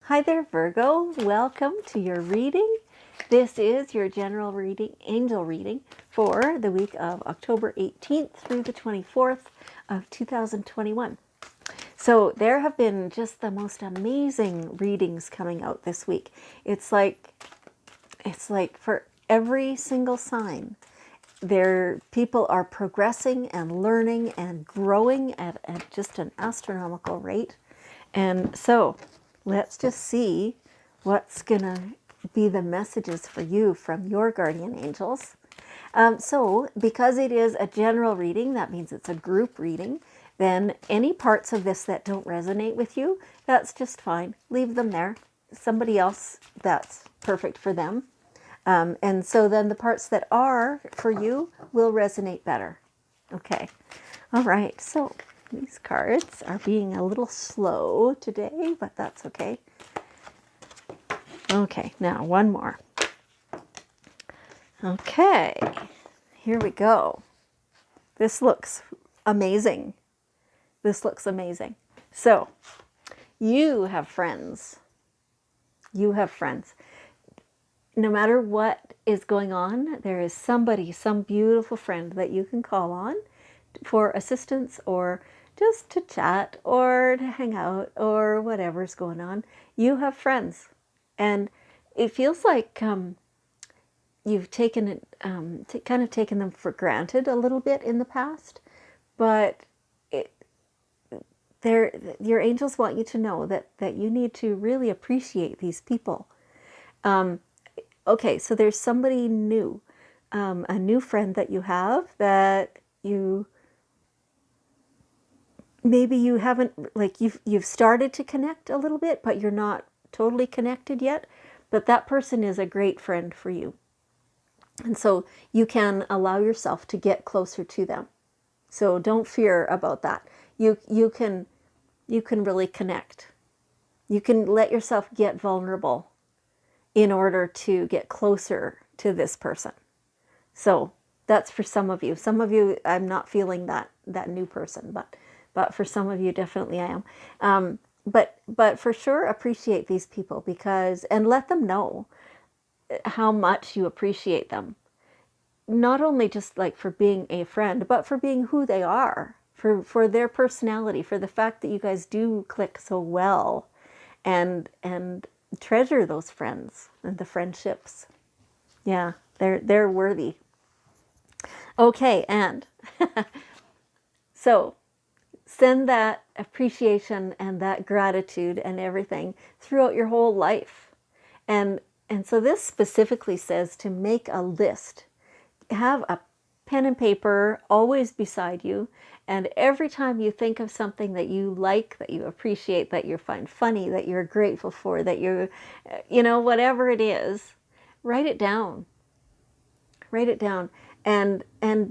Hi there, Virgo. Welcome to your reading. This is your general reading, angel reading for the week of October 18th through the 24th of 2021. So there have been just the most amazing readings coming out this week. It's like for every single sign, people are progressing and learning and growing at just an astronomical rate. And so let's just see what's going to be the messages for you from your guardian angels. So because it is a general reading, that means it's a group reading, then any parts of this that don't resonate with you, that's just fine. Leave them there. Somebody else, that's perfect for them. And so then the parts that are for you will resonate better. Okay. All right. So these cards are being a little slow today, but that's okay. Okay. Now one more. Okay. Here we go. This looks amazing. This looks amazing. So you have friends. You have friends. No matter what is going on, there is somebody, some beautiful friend that you can call on for assistance or just to chat or to hang out or whatever's going on. You have friends. And it feels like you've taken it, kind of taken them for granted a little bit in the past, but your angels want you to know that you need to really appreciate these people. Okay, so there's somebody new, a new friend that you have that maybe you haven't, like you've started to connect a little bit, but you're not totally connected yet. But that person is a great friend for you. And so you can allow yourself to get closer to them. So don't fear about that. You can really connect. You can let yourself get vulnerable in order to get closer to this person. So that's for some of you. Some of you, I'm not feeling that new person, but for some of you, definitely I am. But for sure, appreciate these people and let them know how much you appreciate them. Not only just like for being a friend, but for being who they are, for their personality, for the fact that you guys do click so well, and treasure those friends and the friendships. Yeah, they're worthy. Okay, and so send that appreciation and that gratitude and everything throughout your whole life. And so this specifically says to make a list. Have a pen and paper always beside you, and every time you think of something that you like, that you appreciate, that you find funny, that you're grateful for, that whatever it is, write it down. Write it down and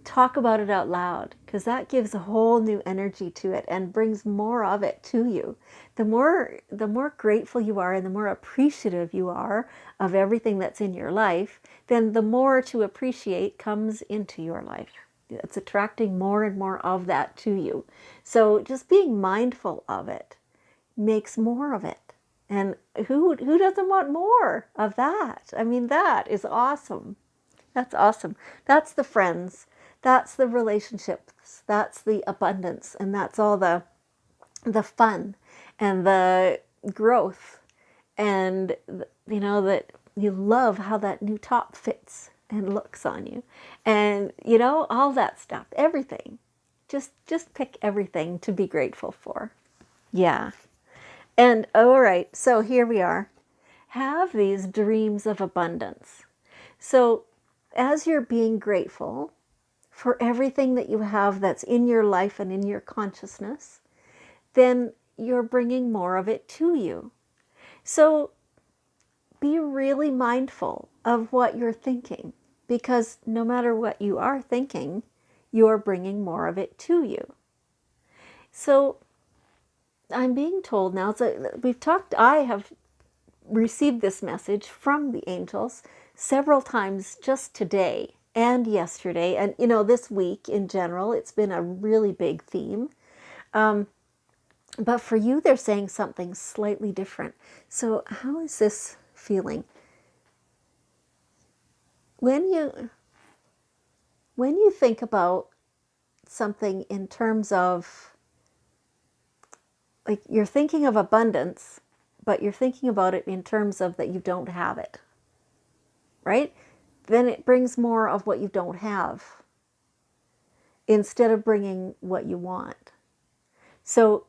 talk about it out loud, because that gives a whole new energy to it and brings more of it to you. The more grateful you are and the more appreciative you are of everything that's in your life, then the more to appreciate comes into your life. It's attracting more and more of that to you. So just being mindful of it makes more of it. And who doesn't want more of that? I mean, that is awesome. That's awesome. That's the friends. That's the relationships. That's the abundance. And that's all the fun and the growth. And, that you love how that new top fits and looks on you. And, all that stuff. Everything. Just pick everything to be grateful for. Yeah. And, all right. So here we are. Have these dreams of abundance. So as you're being grateful for everything that you have that's in your life and in your consciousness, then you're bringing more of it to you. So be really mindful of what you're thinking, because no matter what you are thinking, you're bringing more of it to you. So I'm being told now, so I have received this message from the angels several times just today and yesterday, and this week in general. It's been a really big theme. But for you, they're saying something slightly different. So how is this feeling? When you think about something in terms of, like, you're thinking of abundance, but you're thinking about it in terms of that you don't have it, right? Then it brings more of what you don't have instead of bringing what you want. So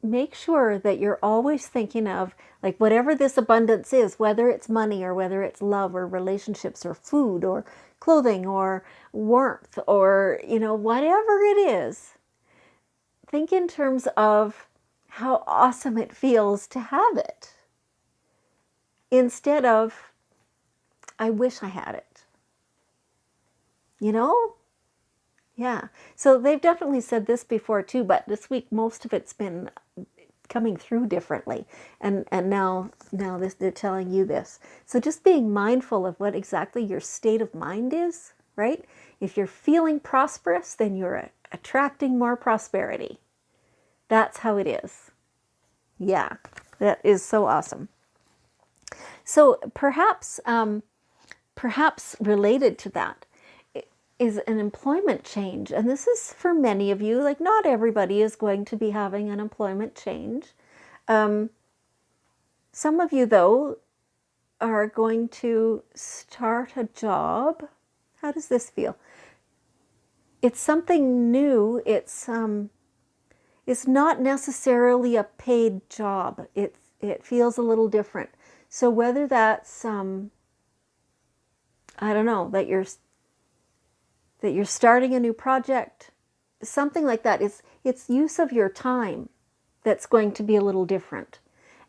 make sure that you're always thinking of, like, whatever this abundance is, whether it's money or whether it's love or relationships or food or clothing or warmth or, whatever it is, think in terms of how awesome it feels to have it instead of, I wish I had it. Yeah. So they've definitely said this before too, but this week most of it's been coming through differently, and now this, they're telling you this. So just being mindful of what exactly your state of mind is, right? If you're feeling prosperous, then you're attracting more prosperity. That's how it is. Yeah, that is so awesome. So perhaps related to that is an employment change. And this is for many of you, like, not everybody is going to be having an employment change. Some of you, though, are going to start a job. How does this feel? It's something new. It's not necessarily a paid job. It feels a little different. So whether that's I don't know, that you're starting a new project, something like that. It's use of your time that's going to be a little different.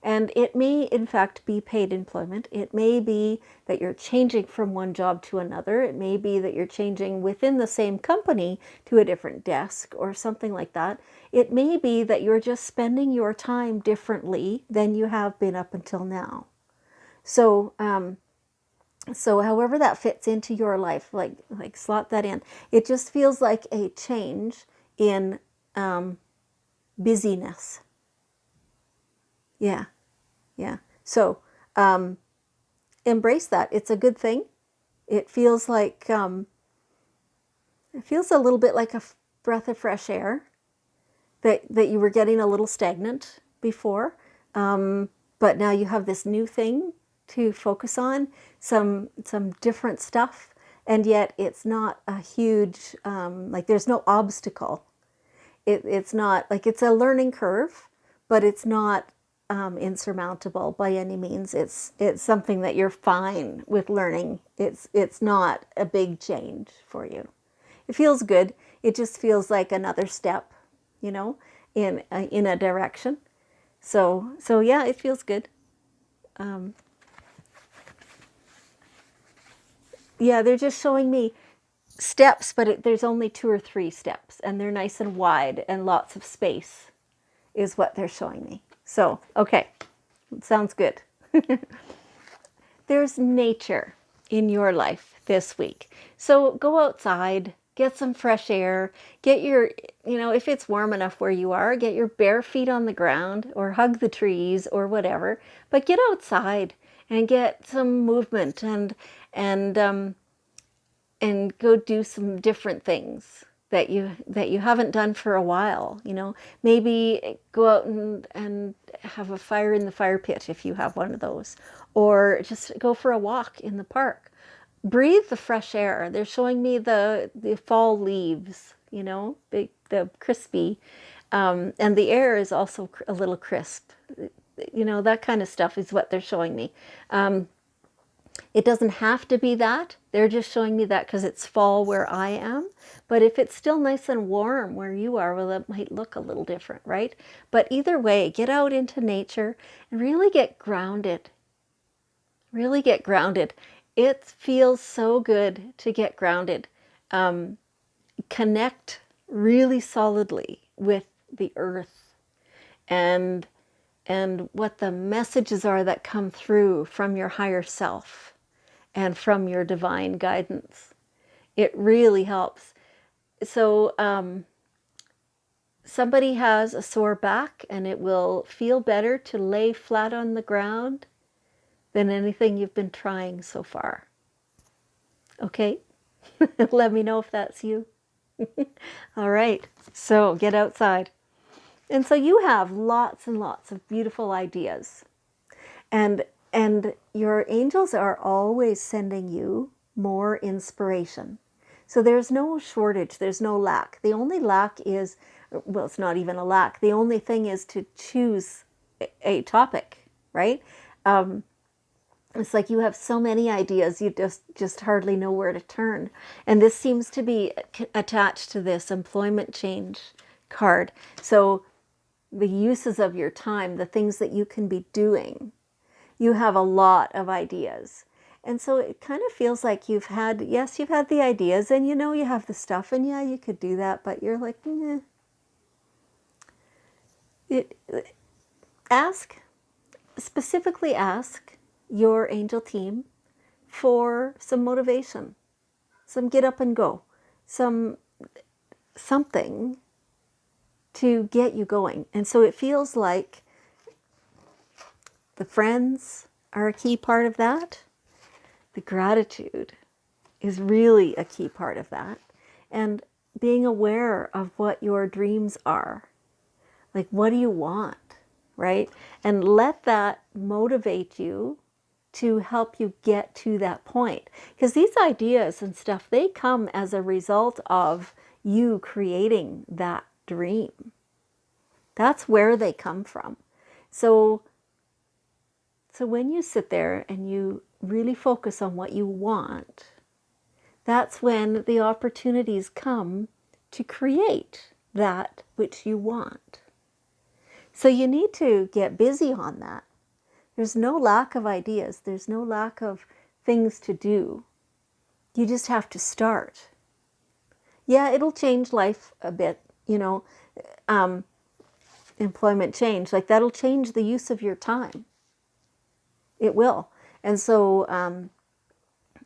And it may, in fact, be paid employment. It may be that you're changing from one job to another. It may be that you're changing within the same company to a different desk or something like that. It may be that you're just spending your time differently than you have been up until now. So, however that fits into your life, like slot that in. It just feels like a change in busyness. Yeah. So embrace that. It's a good thing. It feels like it feels a little bit like a breath of fresh air. That you were getting a little stagnant before, but now you have this new thing to focus on, some different stuff, and yet it's not a huge like, there's no obstacle. It's not like, it's a learning curve, but it's not insurmountable by any means. It's something that you're fine with learning. It's not a big change for you. It feels good. It just feels like another step, in a direction. So yeah, it feels good. Yeah, they're just showing me steps, but there's only 2 or 3 steps, and they're nice and wide and lots of space is what they're showing me. So, okay, sounds good. There's nature in your life this week. So go outside, get some fresh air, get your, if it's warm enough where you are, get your bare feet on the ground or hug the trees or whatever, but get outside and get some movement and go do some different things that you haven't done for a while. Maybe go out and have a fire in the fire pit if you have one of those, or just go for a walk in the park. Breathe the fresh air. They're showing me the fall leaves, the crispy, and the air is also a little crisp. That kind of stuff is what they're showing me. It doesn't have to be that. They're just showing me that because it's fall where I am. But if it's still nice and warm where you are, well, it might look a little different, right? But either way, get out into nature and really get grounded. Really get grounded. It feels so good to get grounded. Connect really solidly with the earth and what the messages are that come through from your higher self and from your divine guidance. It really helps. So somebody has a sore back and it will feel better to lay flat on the ground than anything you've been trying so far. Okay? Let me know if that's you. All right. So get outside. And so you have lots and lots of beautiful ideas. And your angels are always sending you more inspiration. So there's no shortage, there's no lack. The only lack is, well, it's not even a lack. The only thing is to choose a topic, right? It's like you have so many ideas, you just hardly know where to turn. And this seems to be attached to this employment change card. So the uses of your time, the things that you can be doing, you have a lot of ideas. And so it kind of feels like you've had the ideas and you have the stuff and yeah, you could do that, but you're like, eh. Specifically ask your angel team for some motivation, some get up and go, something to get you going. And so it feels like the friends are a key part of that. The gratitude is really a key part of that. And being aware of what your dreams are. Like, what do you want, right? And let that motivate you to help you get to that point. Because these ideas and stuff, they come as a result of you creating that dream. That's where they come from. So when you sit there and you really focus on what you want, that's when the opportunities come to create that which you want. So you need to get busy on that. There's no lack of ideas. There's no lack of things to do. You just have to start. Yeah, it'll change life a bit, employment change. Like that'll change the use of your time. It will. And so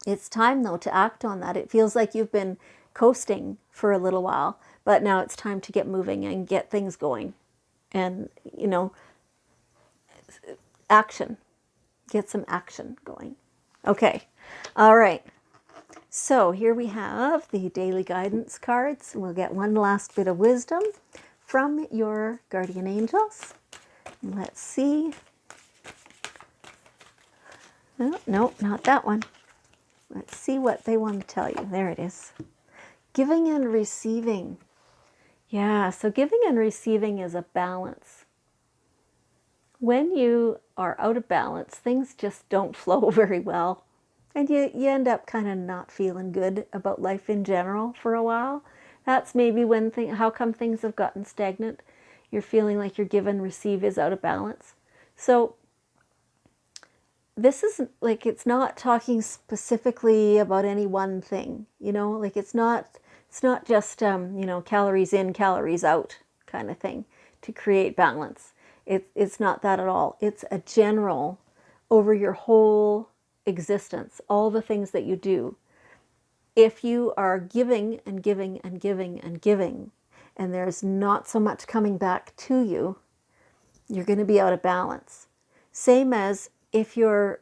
it's time though to act on that. It feels like you've been coasting for a little while, but now it's time to get moving and get things going. And, action. Get some action going. Okay. All right. So here we have the daily guidance cards. We'll get one last bit of wisdom from your guardian angels. Let's see. Oh, no, not that one. Let's see what they want to tell you. There it is. Giving and receiving. Yeah, so giving and receiving is a balance. When you are out of balance, things just don't flow very well. And you end up kind of not feeling good about life in general for a while. That's maybe when how come things have gotten stagnant. You're feeling like your give and receive is out of balance. So this is like, it's not talking specifically about any one thing, like it's not just, calories in, calories out kind of thing to create balance. It's not that at all. It's a general over your whole existence, all the things that you do. If you are giving and giving and giving and giving, and there's not so much coming back to you, you're going to be out of balance. Same as if you're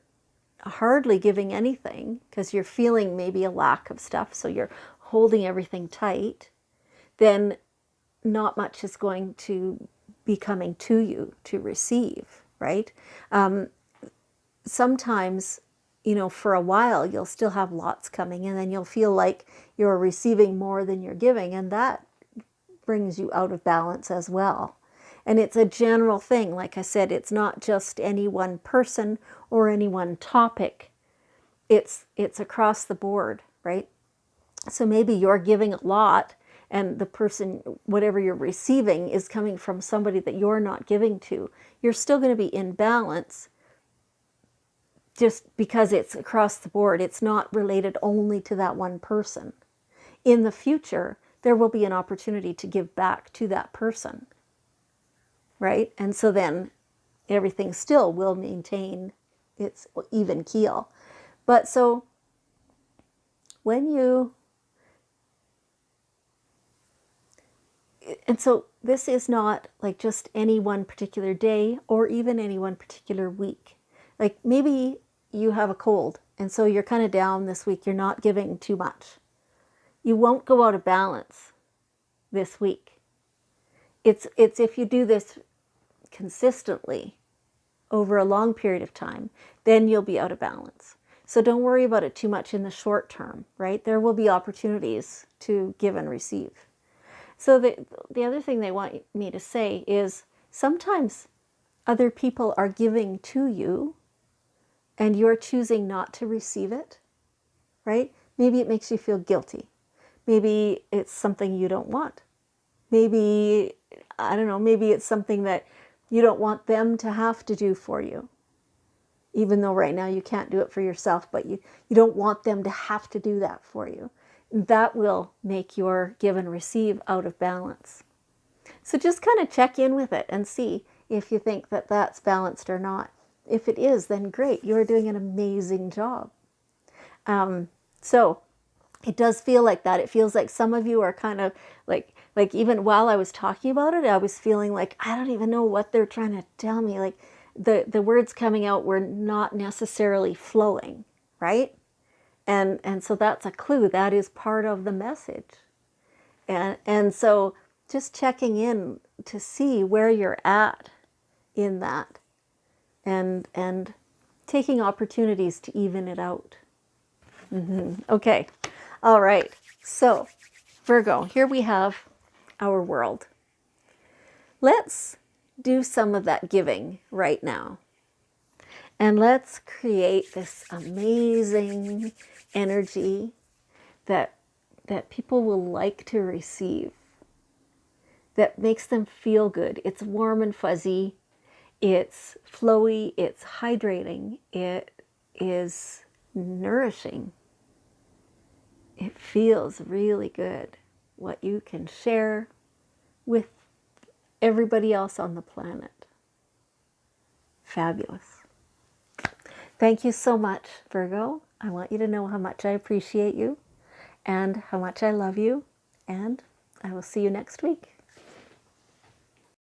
hardly giving anything because you're feeling maybe a lack of stuff, so you're holding everything tight, then not much is going to be coming to you to receive, right? Sometimes, for a while, you'll still have lots coming, and then you'll feel like you're receiving more than you're giving, and that brings you out of balance as well. And it's a general thing. Like I said, it's not just any one person or any one topic. It's across the board, right? So maybe you're giving a lot and the person, whatever you're receiving, is coming from somebody that you're not giving to. You're still going to be in balance just because it's across the board. It's not related only to that one person. In the future, there will be an opportunity to give back to that person, right? And so then everything still will maintain its even keel. But so when you and so this is not like just any one particular day or even any one particular week. Like maybe you have a cold and so you're kind of down this week, you're not giving too much. You won't go out of balance this week. It's if you do this consistently over a long period of time, then you'll be out of balance. So don't worry about it too much in the short term, right? There will be opportunities to give and receive. So the other thing they want me to say is sometimes other people are giving to you and you're choosing not to receive it, right? Maybe it makes you feel guilty. Maybe it's something you don't want. Maybe, I don't know, maybe it's something that you don't want them to have to do for you. Even though right now you can't do it for yourself, but you don't want them to have to do that for you. That will make your give and receive out of balance. So just kind of check in with it and see if you think that that's balanced or not. If it is, then great, you're doing an amazing job. So it does feel like that. It feels like some of you are kind of like even while I was talking about it, I was feeling like, I don't even know what they're trying to tell me. Like the words coming out were not necessarily flowing, right? And so that's a clue. That is part of the message. And so just checking in to see where you're at in that and taking opportunities to even it out. Okay. All right. So, Virgo, here we have our world. Let's do some of that giving right now. And let's create this amazing energy that people will like to receive, that makes them feel good. It's warm and fuzzy. It's flowy. It's hydrating. It is nourishing. It feels really good. What you can share with everybody else on the planet. Fabulous. Thank you so much, Virgo. I want you to know how much I appreciate you and how much I love you. And I will see you next week.